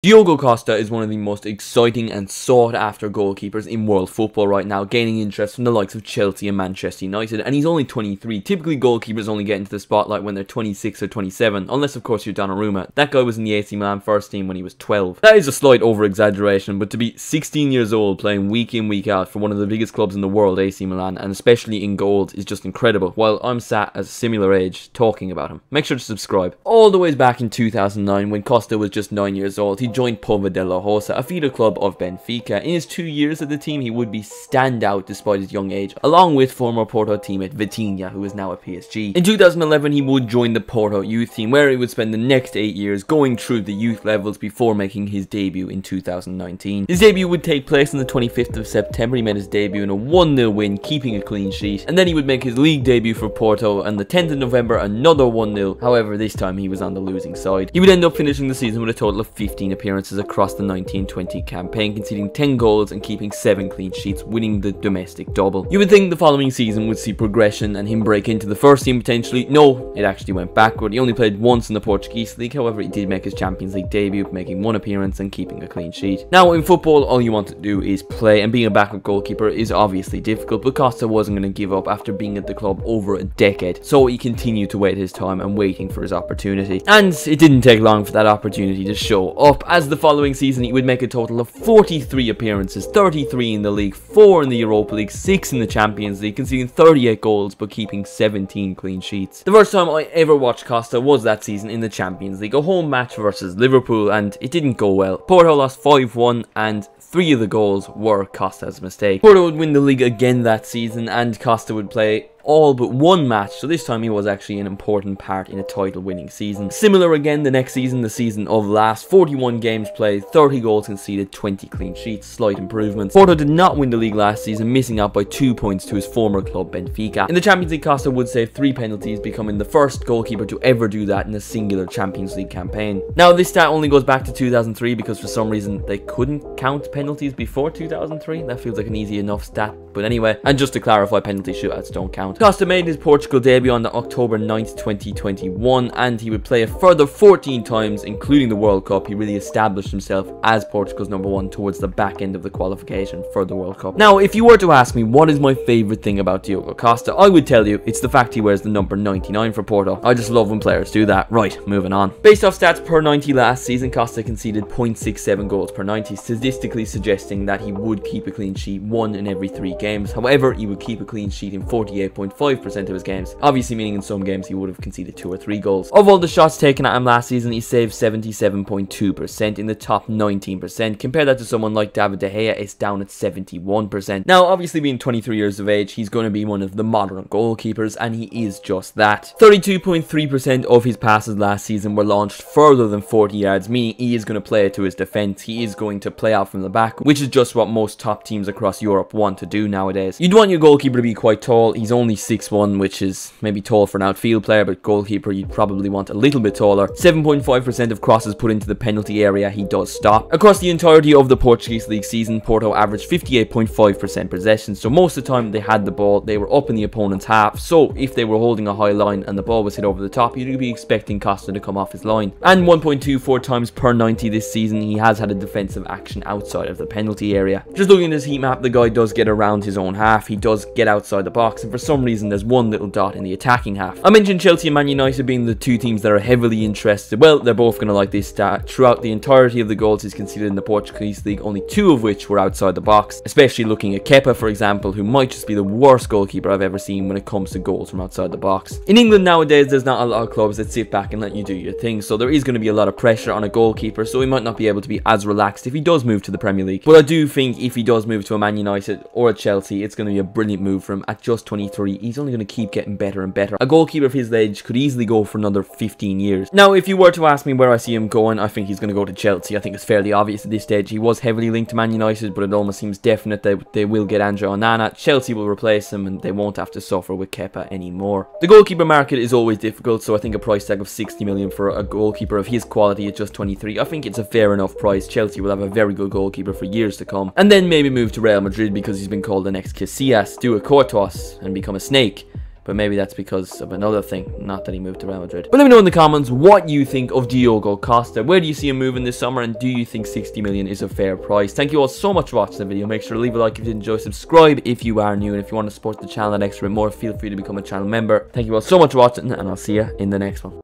Diogo Costa is one of the most exciting and sought after goalkeepers in world football right now, gaining interest from the likes of Chelsea and Manchester United, and he's only 23. Typically goalkeepers only get into the spotlight when they're 26 or 27, unless of course you're Donnarumma. That guy was in the AC Milan first team when he was 12. That is a slight over-exaggeration, but to be 16 years old playing week in week out for one of the biggest clubs in the world, AC Milan, and especially in goals, is just incredible, while I'm sat at a similar age talking about him. Make sure to subscribe. All the way back in 2009 when Costa was just 9 years old, he joined Porto de la Rosa, a feeder club of Benfica. In his 2 years at the team, he would be standout despite his young age, along with former Porto teammate Vitinha, who is now at PSG. In 2011, he would join the Porto youth team, where he would spend the next 8 years going through the youth levels before making his debut in 2019. His debut would take place on the 25th of September. He made his debut in a 1-0 win, keeping a clean sheet, and then he would make his league debut for Porto on the 10th of November, another 1-0. However, this time he was on the losing side. He would end up finishing the season with a total of 15 appearances across the 19-20 campaign, conceding 10 goals and keeping 7 clean sheets, winning the domestic double. You would think the following season would see progression and him break into the first team potentially. No, it actually went backward. He only played once in the Portuguese league. However, he did make his Champions League debut, making 1 appearance and keeping a clean sheet. Now, in football, all you want to do is play, and being a backup goalkeeper is obviously difficult, but Costa wasn't going to give up after being at the club over a decade, so he continued to wait his time and waiting for his opportunity. And it didn't take long for that opportunity to show up, as the following season he would make a total of 43 appearances, 33 in the league, 4 in the Europa League, 6 in the Champions League, conceding 38 goals but keeping 17 clean sheets. The first time I ever watched Costa was that season in the Champions League, a home match versus Liverpool, and it didn't go well. Porto lost 5-1 and 3 of the goals were Costa's mistake. Porto would win the league again that season, and Costa would play all but 1 match, so this time he was actually an important part in a title winning season. Similar again the next season, the season of last, 41 games played, 30 goals conceded, 20 clean sheets, slight improvements. Porto did not win the league last season, missing out by 2 points to his former club Benfica. In the Champions League, Costa would save 3 penalties, becoming the first goalkeeper to ever do that in a singular Champions League campaign. Now this stat only goes back to 2003 because for some reason they couldn't count penalties before 2003. That feels like an easy enough stat, but anyway, and just to clarify, penalty shootouts don't count. Costa made his Portugal debut on October 9th, 2021, and he would play a further 14 times, including the World Cup. He really established himself as Portugal's #1 towards the back end of the qualification for the World Cup. Now, if you were to ask me what is my favourite thing about Diogo Costa, I would tell you it's the fact he wears the number 99 for Porto. I just love when players do that. Right, moving on. Based off stats per 90 last season, Costa conceded 0.67 goals per 90, statistically suggesting that he would keep a clean sheet 1 in every 3 games. However, he would keep a clean sheet in 48.5% of his games, obviously meaning in some games he would have conceded 2 or 3 goals. Of all the shots taken at him last season, he saved 77.2% in the top 19%. Compare that to someone like David De Gea, it's down at 71%. Now, obviously being 23 years of age, he's going to be one of the modern goalkeepers, and he is just that. 32.3% of his passes last season were launched further than 40 yards, meaning he is going to play to his defense. He is going to play out from the back, which is just what most top teams across Europe want to do nowadays. You'd want your goalkeeper to be quite tall. He's only 6'1", which is maybe tall for an outfield player, but goalkeeper you'd probably want a little bit taller. 7.5% of crosses put into the penalty area he does stop. Across the entirety of the Portuguese league season, Porto averaged 58.5% possession, so most of the time they had the ball, they were up in the opponent's half, so if they were holding a high line and the ball was hit over the top, you'd be expecting Costa to come off his line. And 1.24 times per 90 this season, he has had a defensive action outside of the penalty area. Just looking at his heat map, the guy does get around his own half, he does get outside the box, and for some reason there's one little dot in the attacking half. I mentioned Chelsea and Man United being the 2 teams that are heavily interested. Well, they're both going to like this stat. Throughout the entirety of the goals he's conceded in the Portuguese league, only 2 of which were outside the box, especially looking at Kepa, for example, who might just be the worst goalkeeper I've ever seen when it comes to goals from outside the box. In England nowadays, there's not a lot of clubs that sit back and let you do your thing, so there is going to be a lot of pressure on a goalkeeper, so he might not be able to be as relaxed if he does move to the Premier League. But I do think if he does move to a Man United or a Chelsea, it's going to be a brilliant move for him. At just 23, he's only going to keep getting better and better. A goalkeeper of his age could easily go for another 15 years. Now, if you were to ask me where I see him going, I think he's going to go to Chelsea. I think it's fairly obvious at this stage. He was heavily linked to Man United, but it almost seems definite that they will get Andre Onana. Chelsea will replace him, and they won't have to suffer with Kepa anymore. The goalkeeper market is always difficult, so I think a price tag of 60 million for a goalkeeper of his quality at just 23, I think it's a fair enough price. Chelsea will have a very good goalkeeper for years to come, and then maybe move to Real Madrid because he's been called the next Casillas, do a Courtois, and become a snake. But maybe that's because of another thing, not that he moved to Real Madrid. But let me know in the comments what you think of Diogo Costa. Where do you see him moving this summer, and do you think 60 million is a fair price? Thank you all so much for watching the video. Make sure to leave a like if you enjoyed, subscribe if you are new, and if you want to support the channel that extra bit more, feel free to become a channel member. Thank you all so much for watching, and I'll see you in the next one.